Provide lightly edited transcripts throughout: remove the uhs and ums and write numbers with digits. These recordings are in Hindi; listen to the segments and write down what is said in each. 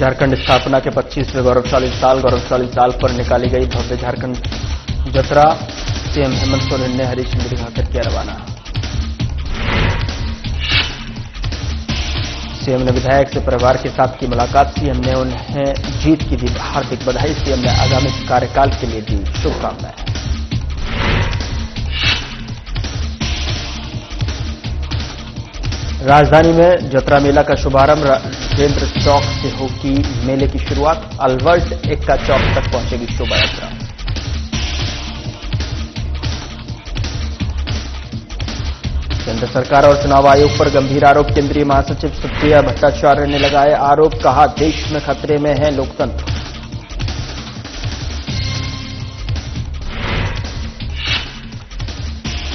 झारखंड स्थापना के 25वें गौरवशाली साल पर निकाली गई भव्य झारखंड जतरा। सीएम हेमंत सोरेन ने हरी झंडी दिखाकर किया रवाना। सीएम ने विधायक से परिवार के साथ की मुलाकात। सीएम ने उन्हें जीत की दी हार्दिक बधाई। सीएम ने आगामी कार्यकाल के लिए दी शुभकामनाएं। राजधानी में जतरा मेला का शुभारंभ। राजेंद्र चौक से होगी मेले की शुरुआत। अल्बर्ट एक्का चौक तक पहुंचेगी शोभा यात्रा। केंद्र सरकार और चुनाव आयोग पर गंभीर आरोप। केंद्रीय महासचिव सुप्रिया भट्टाचार्य ने लगाए आरोप। कहा, देश में खतरे में है लोकतंत्र।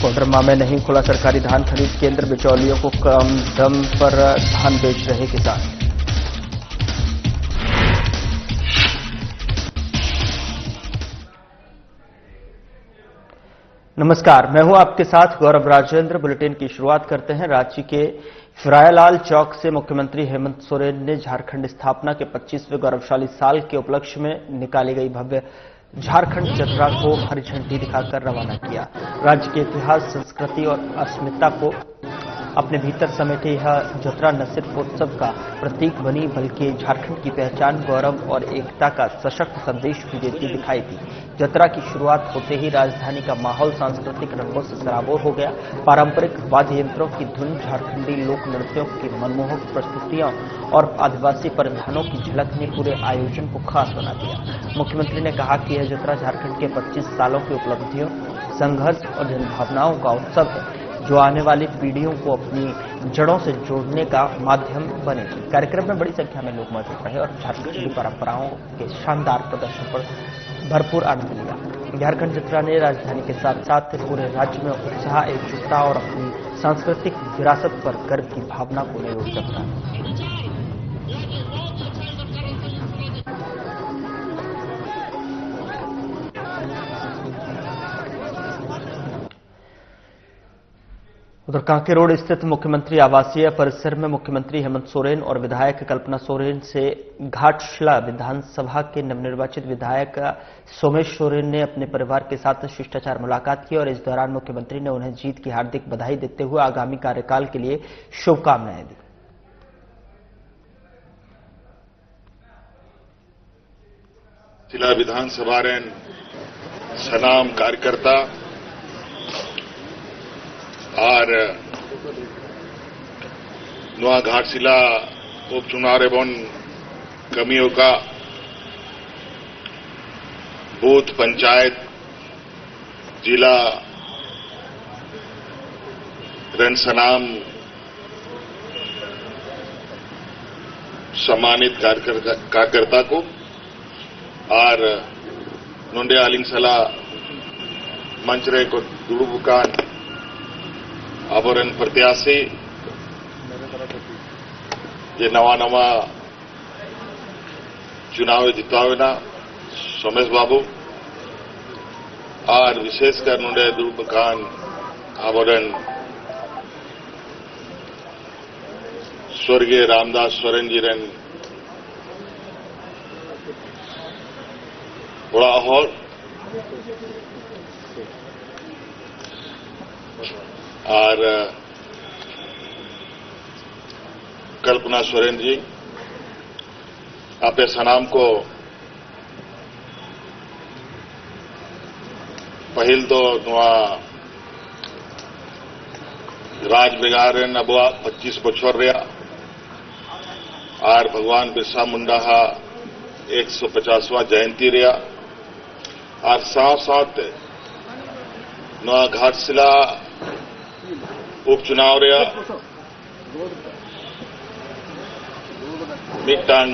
कोडरमा में नहीं खुला सरकारी धान खरीद केंद्र। बिचौलियों को कम दम पर धान बेच रहे किसान। नमस्कार, मैं हूं आपके साथ गौरव राजेंद्र। बुलेटिन की शुरुआत करते हैं। रांची के फिरायालाल चौक से मुख्यमंत्री हेमंत सोरेन ने झारखंड स्थापना के 25वें गौरवशाली साल के उपलक्ष्य में निकाली गई भव्य झारखंड जतरा को हरी झंडी दिखाकर रवाना किया। राज्य के इतिहास, संस्कृति और अस्मिता को अपने भीतर समेटे यह जतरा न सिर्फ उत्सव का प्रतीक बनी बल्कि झारखंड की पहचान, गौरव और एकता का सशक्त संदेश भी देती दिखाई दी। जतरा की शुरुआत होते ही राजधानी का माहौल सांस्कृतिक रंगों से सराबोर हो गया। पारंपरिक वाद्य यंत्रों की धुन, झारखंडी लोक नृत्यों की मनमोहक प्रस्तुतियां और आदिवासी परिधानों की झलक ने पूरे आयोजन को खास बना दिया। मुख्यमंत्री ने कहा कि यह जतरा झारखंड के 25 सालों की उपलब्धियों, संघर्ष और जनभावनाओं का उत्सव है जो आने वाली पीढ़ियों को अपनी जड़ों से जोड़ने का माध्यम बनेगी। कार्यक्रम में बड़ी संख्या में लोग मौजूद रहे और झारखंडी परंपराओं के शानदार प्रदर्शन पर भरपूर आनंद लिया। झारखंड जतरा ने राजधानी के साथ साथ पूरे राज्य में उत्साह, एकजुटता और अपनी सांस्कृतिक विरासत पर गर्व की भावना को नई ऊर्जा प्रदान। उधर कांके रोड स्थित मुख्यमंत्री आवासीय परिसर में मुख्यमंत्री हेमंत सोरेन और विधायक कल्पना सोरेन से घाटशिला विधानसभा के नवनिर्वाचित विधायक सोमेश सोरेन ने अपने परिवार के साथ शिष्टाचार मुलाकात की और इस दौरान मुख्यमंत्री ने उन्हें जीत की हार्दिक बधाई देते हुए आगामी कार्यकाल के लिए शुभकामनाएं दी। जिला विधानसभा रेन सनाम कार्यकर्ता और नुआ घाटशिला उपचुनाव रेबन कमियों का बूथ पंचायत जिला रेन सनाम सम्मानित कार्यकर्ता को और नोंडे आलिंगसला मंचरे को दुड़ुबुकान आबोरन प्रत्याशी ये नवा चुनाव जितवावेना सोमेश बाबू और विशेषकर नोंडे दुड़ुबुकान आबोरन स्वर्गीय रामदास सोरेन जी रेन बड़ा हॉल और कल्पना सोरेन जी आपे सनाम को पहिल तो नुआ राज बिगार अबुआ 25 बछर रहा और भगवान बिरसा मुंडा 150वां जयंती रहा और साथ साथ नुआ घाटशिला उपचुनाव रहा मिटांग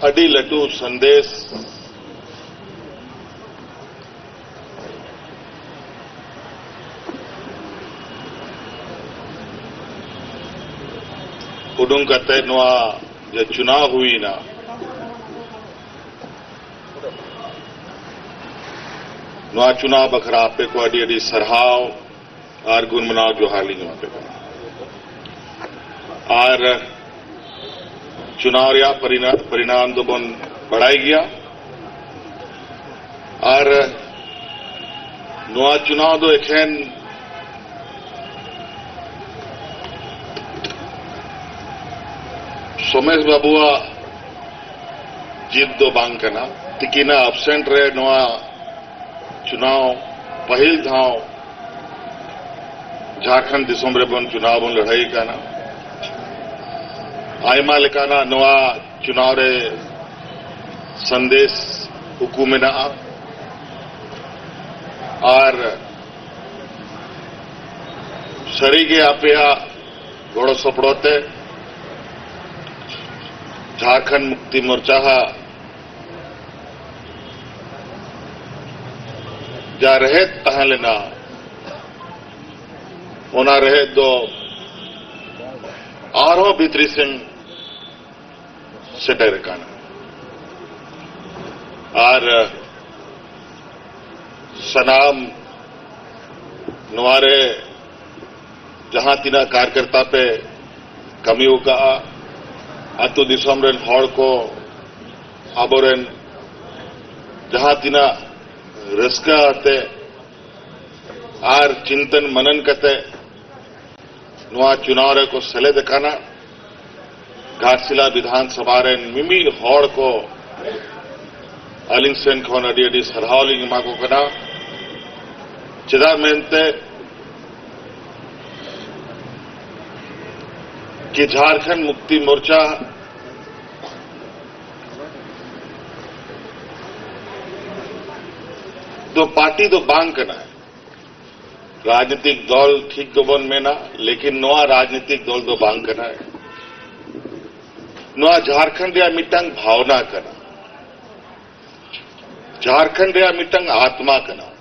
अडी लटू संदेश उडुंग करते नुआ जो चुनाव हुई ना नुआ चुनाव बखरा आपे को अडी अडी सरहाव और गुणमनाव जोहाली पे और चुनाव या परिणाम दो बन बढ़ाई गया और नवा चुनाव दो एखेन सोमेश बाबुआ जीत दो बांग कना तिकीना एब्सेंट रे नवा चुनाव पहल धाव झारखंड दिसम रे बन चुनाव बन लड़ाई कना आयमा लेकाना नवा चुनाव रे संदेश हुकूमेना और सरीगे आपेया गोड़ो सपड़ोते झारखंड मुक्ति मोर्चा जा रहे तहलेना ओना रहे दो आरो भीतरी सिंह सेटर काना और सनाम नवारे जहां तीना कार्यकर्ता पे कमी होगा अतु दिसम रेन हॉल को आबोरेन जहां तीना रस्का आते और चिंतन मनन कते नवा चुनाव रे को सले दिखाना घाटशिला विधानसभा रे मिमी हॉल को अलिंग सेन खन अडी अडी सरहावलिंग मा को कना चेदा मेनते कि झारखंड मुक्ति मोर्चा दो पार्टी दो बांग करना है राजनीतिक दल ठीक गोबन में ना लेकिन नवा राजनीतिक दल दो बांग करना है नवा झारखंड या मिटंग भावना करना झारखंड या मिटंग आत्मा करना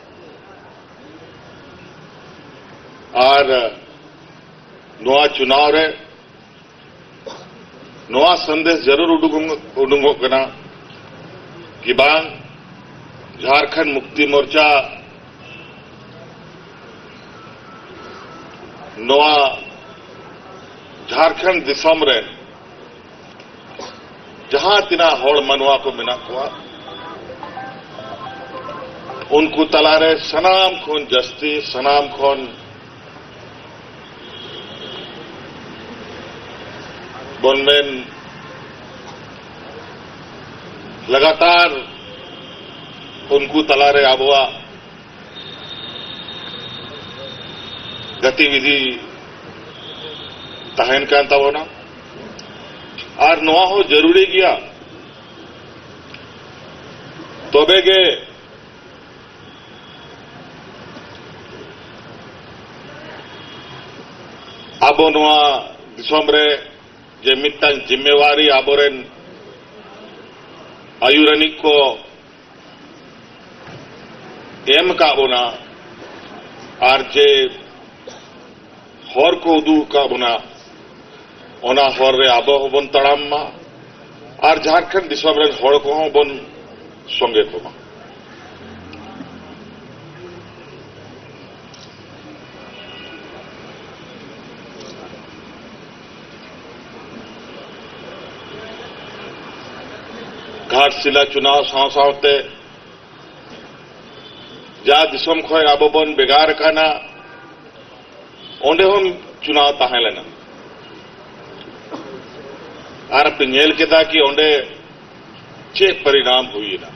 और नवा चुनाव रे नवा संदेश जरूर उडुंगो करना कि बांग झारखंड मुक्ति मोर्चा नवा झारखंड दिसम रे जहां तिना हड़ मनवा को मिना हुआ उनको तलारे सनाम खोन जस्ती सनाम खोन बोनमेन लगातार उनको तलारे आबुआ गतिविधि तहन कांता होना और नवा हो जरूरी गया तोबे के आबो नवा दिसम रे जे मिट्टन जिम्मेवारी आबोरेन आयुरानिक को एम का बोना और जे हर को उदू का बोना ओना हर रे आबो बन तड़ाम मा और झारखंड दिसम रे हर को बन संगे को मा घाटशिला चुनाव सावते जा दिसम खय आबो बन बेगार काना ओंडे हम चुनाव ताहे लेना और पे नेल केदा कि ओंडे चे परिणाम हुई ना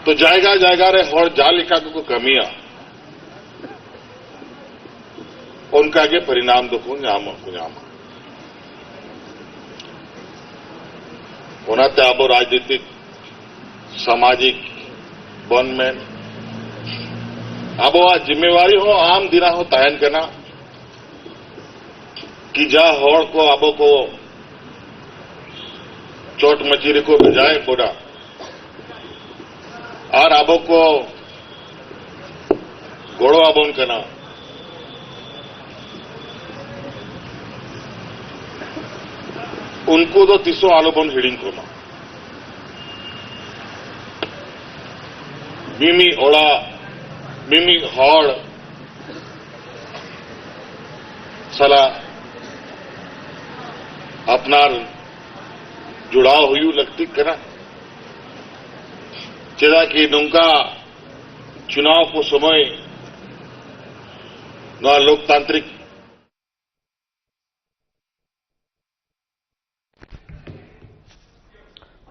तो जायगा जायगा रे हर जालिका को कमियां उनका के परिणाम देखो न्याम ओनाते आबो राजनीतिक सामाजिक बन में आबो आ जिम्मेवारी हो आम दिना हो तहन करना कि जा हड़ को आबो को चोट मचीरे को बजाय बोड़ा और आबो को गोड़ो आबोन करना उनको तो तीसो आलोबन हिडिंग को ना मिमी ओड़ा मिमी हड़ साला अपनार जुड़ाव हुई लगती करा चेदा कि नौका चुनाव को समय न लोकतांत्रिक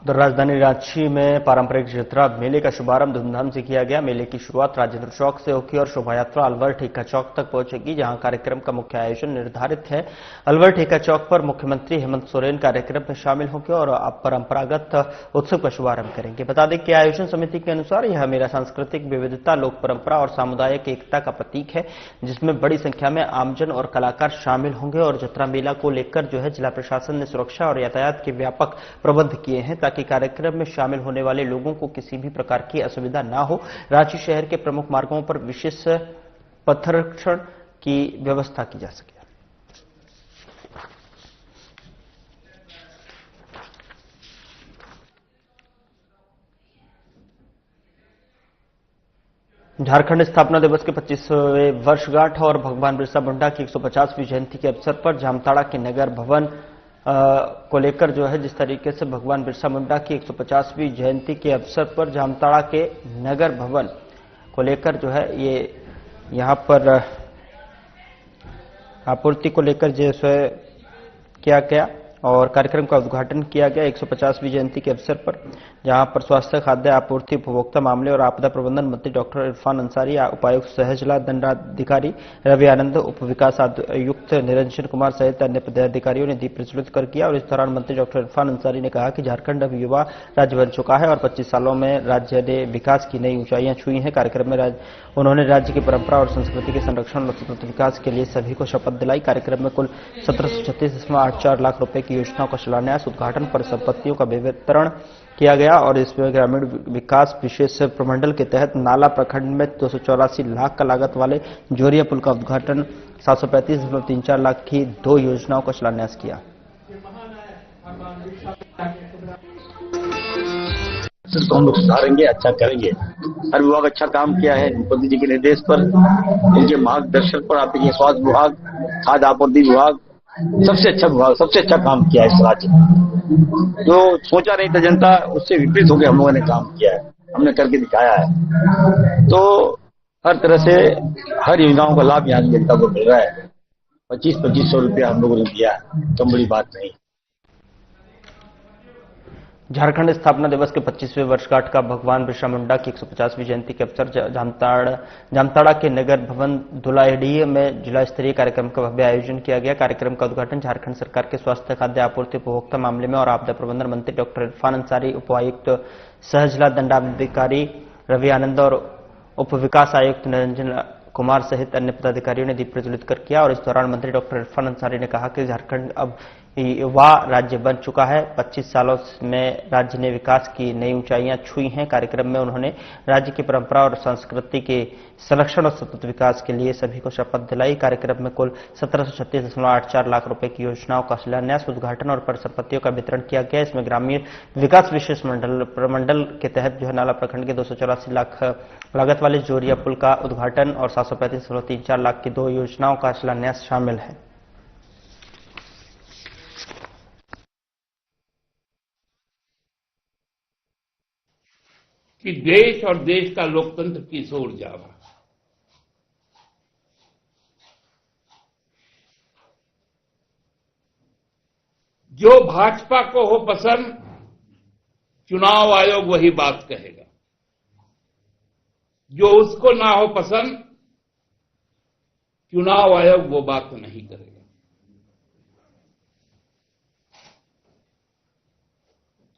उधर राजधानी रांची में पारंपरिक जतरा मेले का शुभारंभ धूमधाम से किया गया। मेले की शुरुआत राजेंद्र चौक से होगी और शोभा यात्रा अलवर ठेका चौक तक पहुंचेगी, जहां कार्यक्रम का मुख्य आयोजन निर्धारित है। अलवर ठेका चौक पर मुख्यमंत्री हेमंत सोरेन कार्यक्रम में शामिल होंगे और परंपरागत उत्सव का शुभारंभ करेंगे। बता दें कि आयोजन समिति के अनुसार यह मेला सांस्कृतिक विविधता, लोक परंपरा और सामुदायिक एकता का प्रतीक है, जिसमें बड़ी संख्या में आमजन और कलाकार शामिल होंगे। और जतरा मेला को लेकर जो है जिला प्रशासन ने सुरक्षा और यातायात के व्यापक प्रबंध किए हैं, ताकि कार्यक्रम में शामिल होने वाले लोगों को किसी भी प्रकार की असुविधा न हो। रांची शहर के प्रमुख मार्गों पर विशेष पथरक्षण की व्यवस्था की जा सके। झारखंड स्थापना दिवस के 25वें वर्षगांठ और भगवान बिरसा मुंडा की 150वीं जयंती के अवसर पर जामताड़ा के नगर भवन को लेकर जो है जिस तरीके से भगवान बिरसा मुंडा की 150वीं जयंती के अवसर पर जामताड़ा के नगर भवन को लेकर जो है ये यहां पर आपूर्ति को लेकर जो है किया गया और कार्यक्रम का उद्घाटन किया गया 150वीं जयंती के अवसर पर, जहां पर स्वास्थ्य, खाद्य आपूर्ति, उपभोक्ता मामले और आपदा प्रबंधन मंत्री डॉक्टर इरफान अंसारी, उपायुक्त सहजला दंडाधिकारी रवि आनंद, उप विकास आयुक्त निरंजन कुमार सहित अन्य पदाधिकारियों ने दीप प्रज्वलित कर किया। और इस दौरान मंत्री डॉक्टर इरफान अंसारी ने कहा कि झारखंड अब युवा राज्य बन चुका है और 25 सालों में राज्य ने विकास की नई ऊंचाइयां छुई हैं। कार्यक्रम में उन्होंने राज्य की परंपरा और संस्कृति के संरक्षण और सतत विकास के लिए सभी को शपथ दिलाई। कार्यक्रम में कुल 1736.84 लाख रुपए की योजनाओं का शिलान्यास, उद्घाटन, परिसंपत्तियों का वितरण किया गया और इसमें ग्रामीण विकास विशेष प्रमंडल के तहत नाला प्रखंड में 284 लाख का लागत वाले जोरिया पुल का उद्घाटन, 735.34 लाख की 2 योजनाओं का शिलान्यास किया। इसको हम लोग सुधारेंगे, अच्छा करेंगे। हर विभाग अच्छा काम किया है मुख्यमंत्री जी के निर्देश पर, इनके मार्गदर्शन पर। आप देखिए स्वास्थ्य विभाग, खाद्य आपूर्ति विभाग, सबसे अच्छा विभाग, सबसे अच्छा काम किया है इस राज्य में। जो सोचा नहीं था जनता, उससे विपरीत होकर हम लोगों ने काम किया है, हमने करके दिखाया है। तो हर तरह से हर योजनाओं का लाभ यहाँ जनता को मिल रहा है। 2500 रुपया हम लोगों ने दिया, कम बड़ी बात नहीं। झारखंड स्थापना दिवस के 25वें वर्षगांठ का भगवान बिरसा मुंडा की 150वीं जयंती के अवसर जामताड़ा के नगर भवन दुलाहिड़ी में जिला स्तरीय कार्यक्रम का भव्य आयोजन किया गया। कार्यक्रम का उद्घाटन झारखंड सरकार के स्वास्थ्य, खाद्य आपूर्ति, उपभोक्ता मामले में और आपदा प्रबंधन मंत्री डॉक्टर इरफान अंसारी, उपायुक्त सहजला दंडाधिकारी रवि आनंद और उप विकास आयुक्त निरंजन कुमार सहित अन्य पदाधिकारियों ने दीप प्रज्वलित कर किया। और इस दौरान मंत्री डॉक्टर इरफान अंसारी ने कहा कि झारखंड अब युवा राज्य बन चुका है, 25 सालों में राज्य ने विकास की नई ऊंचाइयां छुई हैं। कार्यक्रम में उन्होंने राज्य की परंपरा और संस्कृति के संरक्षण और सतत विकास के लिए सभी को शपथ दिलाई। कार्यक्रम में कुल 1736.84 लाख रुपए की योजनाओं का शिलान्यास, उद्घाटन और परिसंपत्तियों का वितरण किया गया। इसमें ग्रामीण विकास विशेष प्रमंडल के तहत जो है नाला प्रखंड के 284 लाख लागत वाले जोरिया पुल का उद्घाटन और 735.34 लाख की 2 योजनाओं का शिलान्यास शामिल है। कि देश और देश का लोकतंत्र किस ओर जा रहा है। जो भाजपा को हो पसंद, चुनाव आयोग वही बात कहेगा। जो उसको ना हो पसंद, चुनाव आयोग वो बात नहीं करेगा।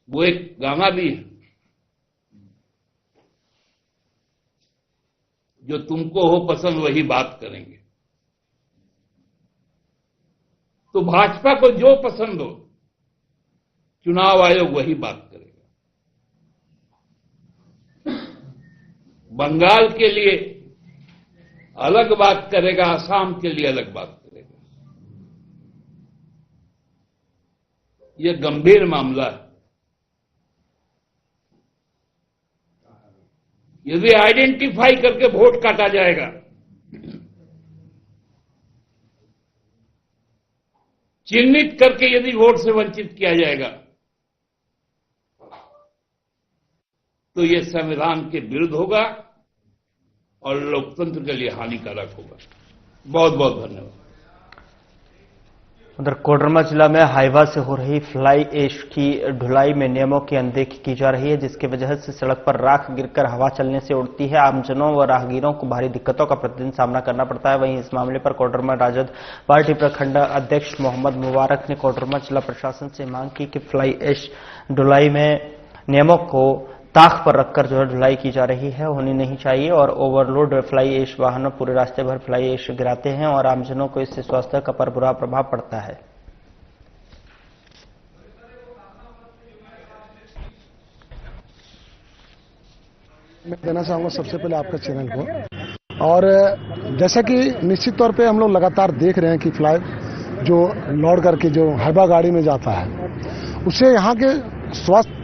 वो एक गाना भी है, जो तुमको हो पसंद वही बात करेंगे। तो भाजपा को जो पसंद हो, चुनाव आयोग वही बात करेगा। बंगाल के लिए अलग बात करेगा, असम के लिए अलग बात करेगा। यह गंभीर मामला है। यदि आइडेंटिफाई करके वोट काटा जाएगा चिन्हित करके यदि वोट से वंचित किया जाएगा तो यह संविधान के विरुद्ध होगा और लोकतंत्र के लिए हानिकारक होगा। बहुत बहुत धन्यवाद। उधर कोडरमा जिला में हाइवा से हो रही फ्लाई ऐश की ढुलाई में नियमों की अनदेखी की जा रही है, जिसकी वजह से सड़क पर राख गिरकर हवा चलने से उड़ती है। आमजनों व राहगीरों को भारी दिक्कतों का प्रतिदिन सामना करना पड़ता है। वहीं इस मामले पर कोडरमा राजद पार्टी प्रखंड अध्यक्ष मोहम्मद मुबारक ने कोडरमा जिला प्रशासन से मांग की कि फ्लाई ऐश ढुलाई में नियमों को ताक पर रखकर जो है ढुलाई की जा रही है होनी नहीं चाहिए और ओवरलोड फ्लाई ऐश वाहनों पूरे रास्ते भर फ्लाई ऐश गिराते हैं और आमजनों को इससे स्वास्थ्य का पर बुरा प्रभाव पड़ता है। मैं देना चाहूंगा सबसे पहले आपका चैनल को, और जैसा कि निश्चित तौर पे हम लोग लगातार देख रहे हैं कि फ्लाई जो लोड करके जो हाइवा गाड़ी में जाता है उससे यहाँ के स्वास्थ्य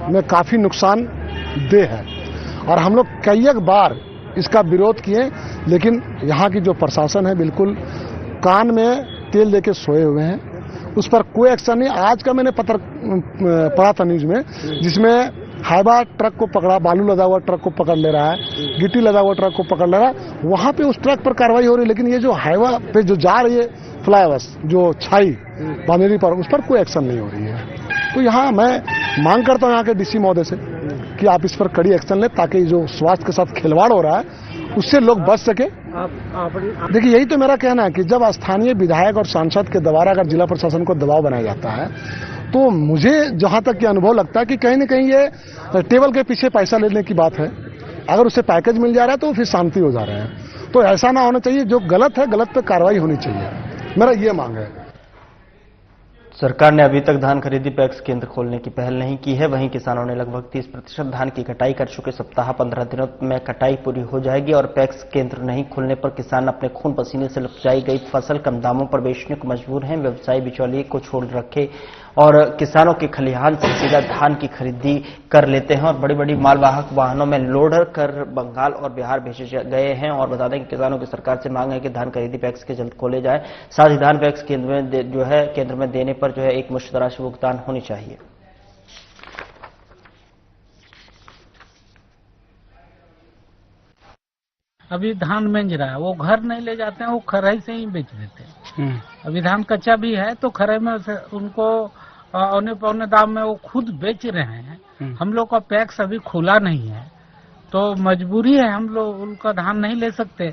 में काफी नुकसान दे है और हम लोग कई एक बार इसका विरोध किए, लेकिन यहाँ की जो प्रशासन है बिल्कुल कान में तेल देके सोए हुए हैं, उस पर कोई एक्शन नहीं। आज का मैंने पत्र पढ़ा था न्यूज में, जिसमें हाइवा ट्रक को पकड़ा, बालू लदा हुआ ट्रक को पकड़ ले रहा है, गिट्टी लदा हुआ ट्रक को पकड़ ले रहा है, वहां पे उस ट्रक पर कार्रवाई हो रही है, लेकिन ये जो हाइवा पे जो जा रही है फ्लाईओवर जो छाई बांधेरी पर, उस पर कोई एक्शन नहीं हो रही है। तो यहाँ मैं मांग करता हूँ यहाँ के डीसी महोदय से कि आप इस पर कड़ी एक्शन लें, ताकि जो स्वास्थ्य के साथ खिलवाड़ हो रहा है उससे लोग बच सके। देखिए, यही तो मेरा कहना है कि जब स्थानीय विधायक और सांसद के द्वारा अगर जिला प्रशासन को दबाव बनाया जाता है, तो मुझे जहां तक ये अनुभव लगता है कि कहीं न कहीं ये टेबल के पीछे पैसा लेने की बात है। अगर उसे पैकेज मिल जा रहा है तो फिर शांति हो जा रहा है। तो ऐसा ना होना चाहिए, जो गलत है गलत पे कार्रवाई होनी चाहिए, मेरा ये मांग है। सरकार ने अभी तक धान खरीदी पैक्स केंद्र खोलने की पहल नहीं की है। वहीं किसानों ने लगभग 30% धान की कटाई कर चुके। सप्ताह 15 दिनों में कटाई पूरी हो जाएगी और पैक्स केंद्र नहीं खोलने पर किसान अपने खून पसीने से उपजाई गई फसल कम दामों पर बेचने को मजबूर हैं। व्यवसायी बिचौलिए को छोड़ रखे और किसानों के खलिहान से सीधा धान की खरीदी कर लेते हैं और बड़ी बड़ी मालवाहक वाहनों में लोड कर बंगाल और बिहार भेजे गए हैं। और बता दें कि किसानों की सरकार से मांग है कि धान खरीदी पैक्स के जल्द खोले जाए। साथ ही धान पैक्स केंद्र में केंद्र में देने पर जो है एक मुश्त राशि भुगतान होनी चाहिए। अभी धान मिंज रहा है, वो घर नहीं ले जाते हैं, वो खराई से ही बेच देते हैं। अभी धान कच्चा भी है तो खराई में उनको औने पौने दाम में वो खुद बेच रहे हैं। हम लोग का पैक्स अभी खुला नहीं है तो मजबूरी है, हम लोग उनका धान नहीं ले सकते,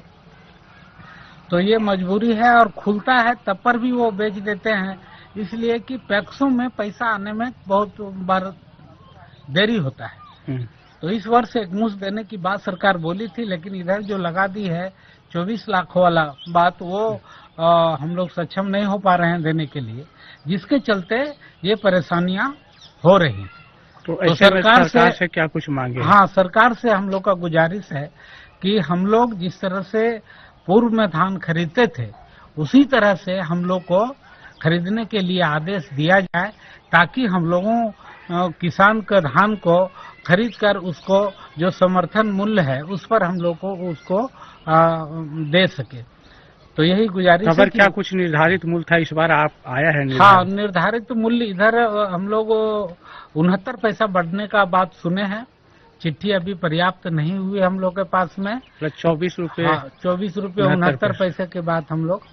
तो ये मजबूरी है। और खुलता है तब पर भी वो बेच देते हैं, इसलिए कि पैक्सों में पैसा आने में बहुत बार देरी होता है। तो इस वर्ष एक मुश्त देने की बात सरकार बोली थी, लेकिन इधर जो लगा दी है 24 लाख वाला बात, वो हम लोग सक्षम नहीं हो पा रहे हैं देने के लिए, जिसके चलते ये परेशानियां हो रही। तो सरकार से क्या कुछ मांगे? हाँ, सरकार से हम लोग का गुजारिश है कि हम लोग जिस तरह से पूर्व में धान खरीदते थे उसी तरह से हम लोग को खरीदने के लिए आदेश दिया जाए, ताकि हम लोगों किसान का धान को खरीद कर उसको जो समर्थन मूल्य है उस पर हम लोग को उसको दे सके। तो यही गुजारिश है। क्या कुछ निर्धारित मूल्य था इस बार आप आया है? हाँ, निर्धारित मूल्य इधर हम लोग 69 पैसा बढ़ने का बात सुने हैं। चिट्ठी अभी पर्याप्त नहीं हुई हम लोग के पास में। 24 रुपये 24 रुपये 69 पैसे के बाद हम लोग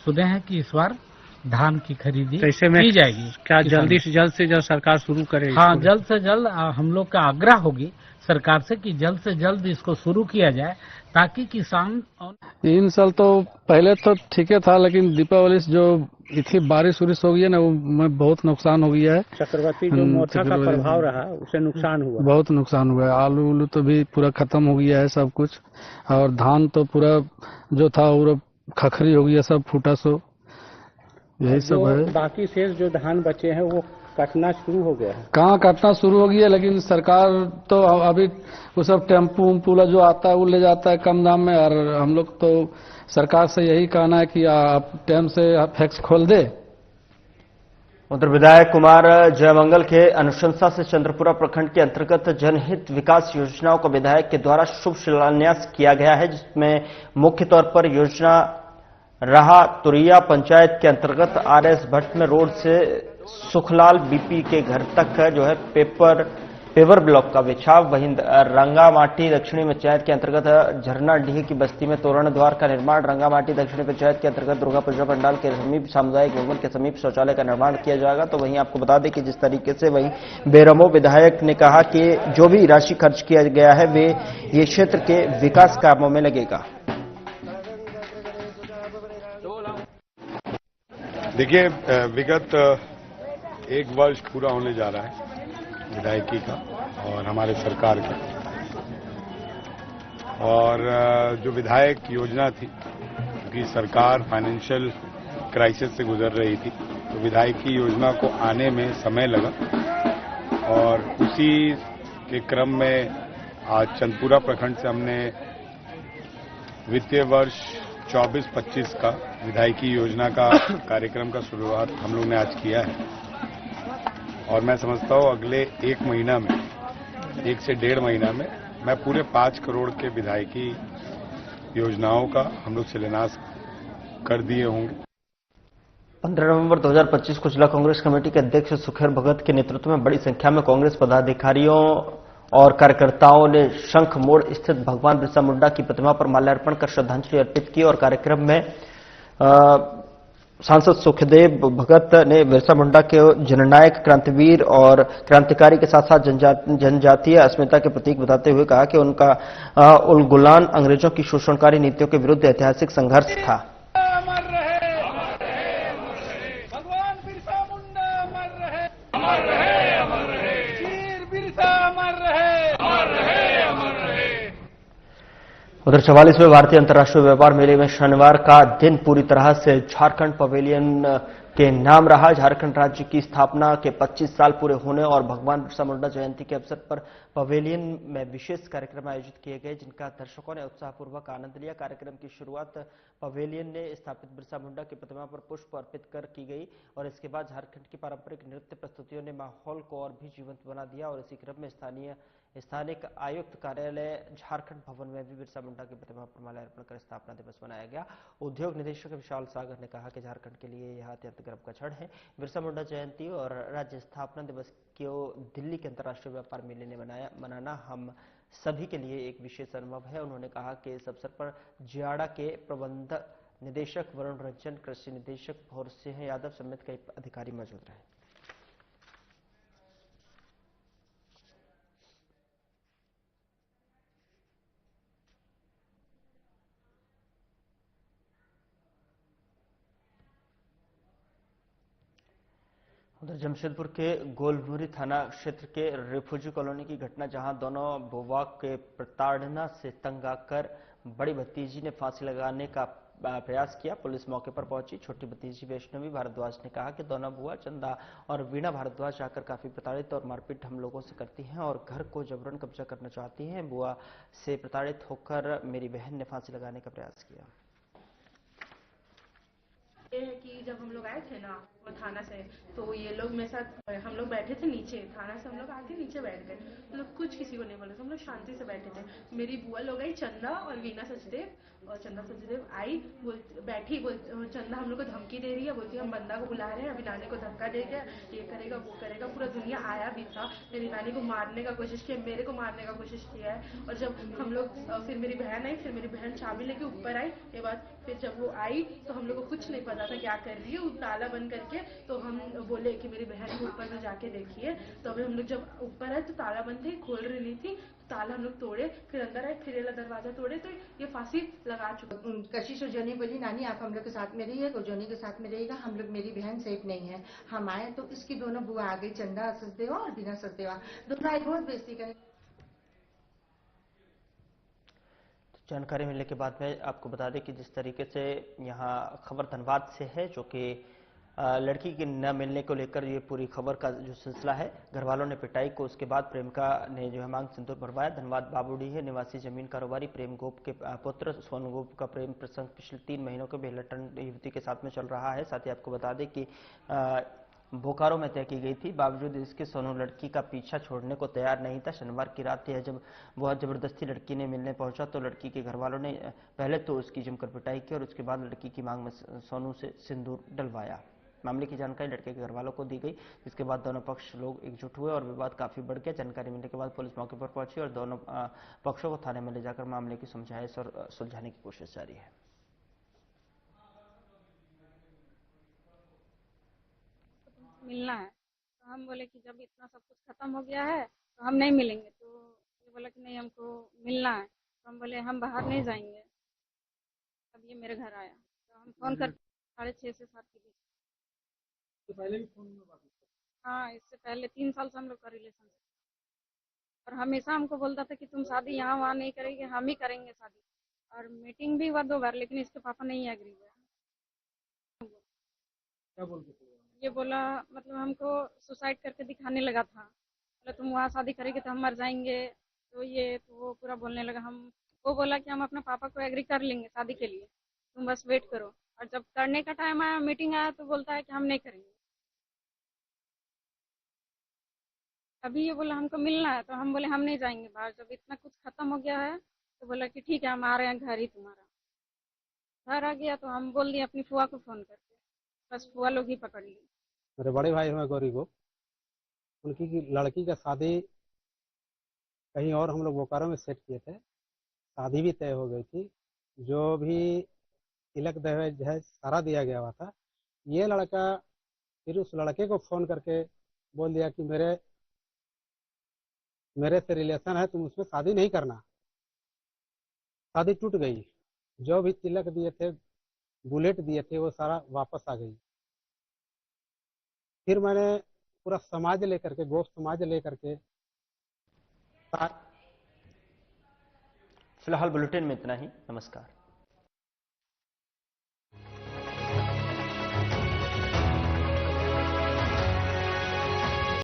सुने हैं कि इस बार धान की खरीदी की जाएगी। क्या जल्दी से जल्द सरकार शुरू करे? हाँ, जल्द से जल्द हम लोग का आग्रह होगी सरकार से कि जल्द से जल्द इसको शुरू किया जाए, ताकि किसान। इन साल तो पहले तो ठीक है था, लेकिन दीपावली से जो इतनी बारिश उरिश हो गई है ना, वो में बहुत नुकसान हो गया है। चक्रवाती जो मोथा का प्रभाव रहा उससे नुकसान हुआ, बहुत नुकसान हुआ है। आलू उलू तो भी पूरा खत्म हो गया है सब कुछ, और धान तो पूरा जो था वो खखरी हो गया, सब फूटा सो, यही सब है। बाकी शेष जो धान बचे हैं वो कटना शुरू हो गया है। कहाँ कटना शुरू हो गया, लेकिन सरकार तो अभी वो सब टेम्पू उम्पूला जो आता है वो ले जाता है कम दाम में, और हम लोग तो सरकार से यही कहना है कि आप टाइम से पैक्स खोल दे। उधर विधायक कुमार जयमंगल के अनुशंसा से चंद्रपुरा प्रखंड के अंतर्गत जनहित विकास योजनाओं को विधायक के द्वारा शुभ शिलान्यास किया गया है, जिसमें मुख्य तौर पर योजना रहा तुरिया पंचायत के अंतर्गत आरएस भट्ट में रोड से सुखलाल बीपी के घर तक जो है पेवर ब्लॉक का बिछाव। वहीं रंगामाटी दक्षिणी पंचायत के अंतर्गत झरनाडीह की बस्ती में तोरण द्वार का निर्माण। रंगामाटी दक्षिणी पंचायत के अंतर्गत दुर्गा पूजा पंडाल के समीप सामुदायिक भवन के समीप शौचालय का निर्माण किया जाएगा। तो वहीं आपको बता दें कि जिस तरीके से वहीं बेरमो विधायक ने कहा कि जो भी राशि खर्च किया गया है वे ये क्षेत्र के विकास कामों में लगेगा। देखिए, विगत एक वर्ष पूरा होने जा रहा है विधायकी का और हमारे सरकार का, और जो विधायक योजना थी क्योंकि सरकार फाइनेंशियल क्राइसिस से गुजर रही थी तो विधायकी योजना को आने में समय लगा और उसी के क्रम में आज चंदपुरा प्रखंड से हमने वित्तीय वर्ष 24-25 का विधायकी योजना का कार्यक्रम का शुरुआत हम लोग ने आज किया है और मैं समझता हूं अगले 1 महीना में 1 से 1.5 महीना में मैं पूरे 5 करोड़ के विधायकी योजनाओं का हम लोग शिलान्यास कर दिए होंगे। 15 नवंबर 2025 को जिला कांग्रेस कमेटी के अध्यक्ष सुखेर भगत के नेतृत्व में बड़ी संख्या में कांग्रेस पदाधिकारियों और कार्यकर्ताओं ने शंख मोड़ स्थित भगवान बिरसा मुंडा की प्रतिमा पर माल्यार्पण कर श्रद्धांजलि अर्पित की और कार्यक्रम में सांसद सुखदेव भगत ने बिरसा मुंडा के जननायक, क्रांतिवीर और क्रांतिकारी के साथ साथ जनजातीय अस्मिता के प्रतीक बताते हुए कहा कि उनका उलगुलान अंग्रेजों की शोषणकारी नीतियों के विरुद्ध ऐतिहासिक संघर्ष था। भगवान बिरसा मुंडा अमर रहे, अमर रहे, अमर रहे, वीर बिरसा अमर रहे, अमर रहे, अमर रहे। उधर 44वें भारतीय अंतर्राष्ट्रीय व्यापार मेले में शनिवार का दिन पूरी तरह से झारखंड पवेलियन के नाम रहा। झारखंड राज्य की स्थापना के 25 साल पूरे होने और भगवान बिरसा मुंडा जयंती के अवसर पर पवेलियन में विशेष कार्यक्रम आयोजित किए गए जिनका दर्शकों ने उत्साहपूर्वक आनंद लिया। कार्यक्रम की शुरुआत पवेलियन ने स्थापित बिरसा मुंडा की प्रतिमा पर पुष्प अर्पित कर की गई और इसके बाद झारखंड की पारंपरिक नृत्य प्रस्तुतियों ने माहौल को और भी जीवंत बना दिया और इसी क्रम में स्थानिक आयुक्त कार्यालय झारखंड भवन में भी बिरसा मुंडा की प्रतिमा पर माल्यार्पण कर स्थापना दिवस मनाया गया। उद्योग निदेशक विशाल सागर ने कहा कि झारखंड के लिए यह अत्यंत गर्व का क्षण है। बिरसा मुंडा जयंती और राज्य स्थापना दिवस को दिल्ली के अंतर्राष्ट्रीय व्यापार मेले ने मनाना हम सभी के लिए एक विशेष अनुभव है। उन्होंने कहा कि इस अवसर पर जियाड़ा के प्रबंध निदेशक वरुण रंजन, कृषि निदेशक भोर सिंह यादव समेत कई अधिकारी मौजूद रहे। उधर जमशेदपुर के गोलमुरी थाना क्षेत्र के रिफ्यूजी कॉलोनी की घटना जहां दोनों बुआ के प्रताड़ना से तंग आकर बड़ी भतीजी ने फांसी लगाने का प्रयास किया। पुलिस मौके पर पहुंची। छोटी भतीजी वैष्णवी भारद्वाज ने कहा कि दोनों बुआ चंदा और वीणा भारद्वाज आकर काफी प्रताड़ित और मारपीट हम लोगों से करती हैं और घर को जबरन कब्जा करना चाहती हैं। बुआ से प्रताड़ित होकर मेरी बहन ने फांसी लगाने का प्रयास किया। ये है कि जब हम लोग आए थे ना वो थाना से तो ये लोग मेरे साथ हम लोग बैठे थे नीचे, थाना से हम लोग आके नीचे बैठ गए। हम लोग कुछ किसी को नहीं बोले थे, हम लोग शांति से बैठे थे। मेरी बुआ लोग आई चंदा और वीणा सचदेव और चंदा सचदेव आई बैठी चंदा हम लोग को धमकी दे रही है, बोलती है हम बंदा को बुला रहे हैं, अभी नानी को धक्का देगा, ये करेगा वो करेगा। पूरा दुनिया आया भी था, मेरी नानी को मारने का कोशिश किया, मेरे को मारने का कोशिश किया है। और जब हम लोग फिर मेरी बहन आई, फिर मेरी बहन चाबी लेके ऊपर आई। ये बात फिर जब वो आई तो हम लोग को कुछ नहीं पता था क्या कर रही है, ताला बंद करके तो हम बोले कि मेरी बहन को ऊपर में जाके देखिए। तो अभी हम लोग जब ऊपर आए तो ताला बंद थी, खोल रही नहीं थी, ताला हम लोग तोड़े, फिर अंदर आए, फिर ये दरवाजा तोड़े तो ये फांसी लगा चुका। कशिश और जोनी बोली नानी आप हम लोग के साथ में रहिए, जोनी के साथ में रहेगा, हम लोग मेरी बहन सेफ नहीं है। हम आए तो इसकी दोनों बुआ आ गई, चंदा सचदेवा और बिना सचदेवा, दोनों आई बहुत बेइज्जती करें। जानकारी मिलने के बाद में आपको बता दें कि जिस तरीके से यहाँ खबर धनबाद से है जो कि लड़की के न मिलने को लेकर ये पूरी खबर का जो सिलसिला है, घर वालों ने पिटाई को उसके बाद प्रेमिका ने जो है मांग सिंदूर भरवाया। धनबाद बाबूडी है निवासी जमीन कारोबारी प्रेम गोप के पुत्र सोनू गोप का प्रेम प्रसंग पिछले 3 महीनों के बेलटन युवती के साथ में चल रहा है। साथ ही आपको बता दें कि बोकारो में तय की गई थी। बावजूद इसके सोनू लड़की का पीछा छोड़ने को तैयार नहीं था। शनिवार की रात यह जब बहुत जबरदस्ती लड़की ने मिलने पहुंचा तो लड़की के घर वालों ने पहले तो उसकी जमकर पिटाई की और उसके बाद लड़की की मांग में सोनू से सिंदूर डलवाया। मामले की जानकारी लड़के के घर वालों को दी गई, जिसके बाद दोनों पक्ष लोग एकजुट हुए और विवाद काफी बढ़ गया। जानकारी मिलने के बाद पुलिस मौके पर पहुंची और दोनों पक्षों को थाने में ले जाकर मामले की समझाइश और सुलझाने की कोशिश जारी है। मिलना है तो हम बोले कि जब इतना सब कुछ खत्म हो गया है तो हम नहीं मिलेंगे। तो ये बोला कि नहीं, हमको मिलना है। तो हम बोले हम बाहर नहीं जाएंगे। तब ये मेरे घर आया तो हम फोन कर 6:30 से 7 के बीच। तो पहले भी फोन में बात की? हाँ, इससे पहले 3 साल से हम लोग का रिलेशन है और हमेशा हमको बोलता था कि तुम शादी यहाँ वहाँ नहीं करेंगे, हम ही करेंगे शादी। और मीटिंग भी हुआ 2 बार, लेकिन इसके पापा नहीं एग्री हुआ। क्या बोलते थे? ये बोला मतलब हमको सुसाइड करके दिखाने लगा था। बोला तुम वहाँ शादी करेंगे तो हम मर जाएंगे। तो वो पूरा बोलने लगा। वो बोला कि हम अपने पापा को एग्री कर लेंगे शादी के लिए, तुम बस वेट करो। और जब करने का टाइम आया, मीटिंग आया, तो बोलता है कि हम नहीं करेंगे। अभी ये बोला हमको मिलना है तो हम बोले हम नहीं जाएंगे बाहर। जब इतना कुछ खत्म हो गया है तो बोला कि ठीक है हम आ रहे हैं घर ही तुम्हारा। घर आ गया तो हम बोल दिए अपनी फुआ को फोन करके, बस फुआ लोग ही पकड़ लिए। मेरे बड़े भाई हैं गौरी को, उनकी लड़की का शादी कहीं और हम लोग बोकारो में सेट किए थे। शादी भी तय हो गई थी, जो भी तिलक दहेज है सारा दिया गया हुआ था। ये लड़का फिर उस लड़के को फोन करके बोल दिया कि मेरे से रिलेशन है, तुम उसमें शादी नहीं करना। शादी टूट गई। जो भी तिलक दिए थे, बुलेट दिए थे, वो सारा वापस आ गई। फिर मैंने पूरा समाज लेकर के, गोप समाज लेकर के। फिलहाल बुलेटिन में इतना ही। नमस्कार।